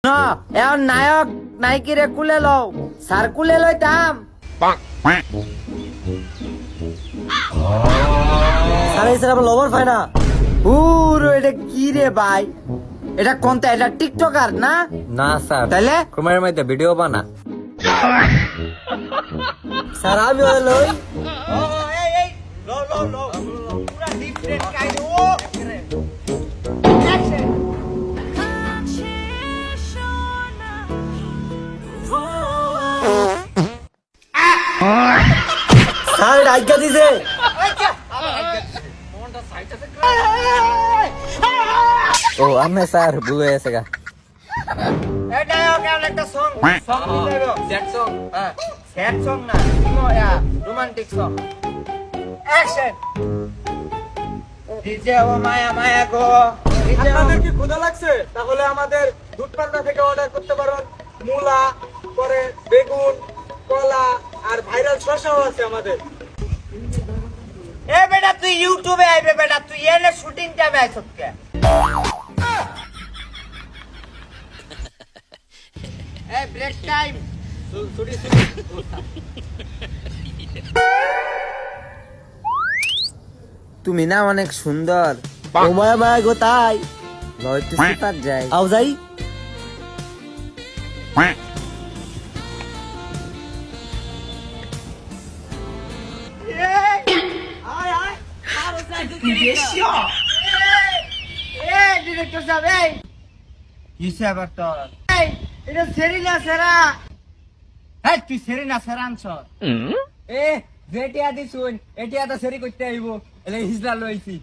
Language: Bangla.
না এখন নায়ক নায়িকিরে কুলে লও স্যার কুলে লইতাম আরে স্যার আমার লভার পায় না। এটা কি রে ভাই? এটা কোনটা? এটা টিকটকার না? না স্যার, তাহলে ক্রোমের মধ্যে ভিডিও বানা। স্যার আমি ওরে লই। স্যার এটা আজ্ঞা দিছে। ও আমি স্যার ভুল হয়ে গেছে গা। একটা song song sad song sad song না রোমান্টিক সং অ্যাকশন ডিজে ও মায়া মায়া গো। আপনাদের কি ক্ষুধা লাগছে? তাহলে আমাদের দুধ পান্না থেকে অর্ডার করতে পারেন। মূলা, পরে বেগুন, কলা আর ভাইরাল শসাও আছে আমাদের। এ বেটা তুই ইউটিউবে আইবে বেটা, তুই এনে শুটিং টাইমে আইছস কে? এই ব্রেক টাইম তুমি না অনেক সুন্দর। ও মায়া মায়া গো তাই। নয়তো সিপার যাই। আও যাই। ডিরেক্টর সাহেব এই কিসে আবার তোর এই এটা সেরিনা সেরা। এই তুই সেরিনা সেরা আনছ? এ যেটিয়া দিছুন এটিয়া তো সেরি করতে আইব এলে হিজলা লইছি।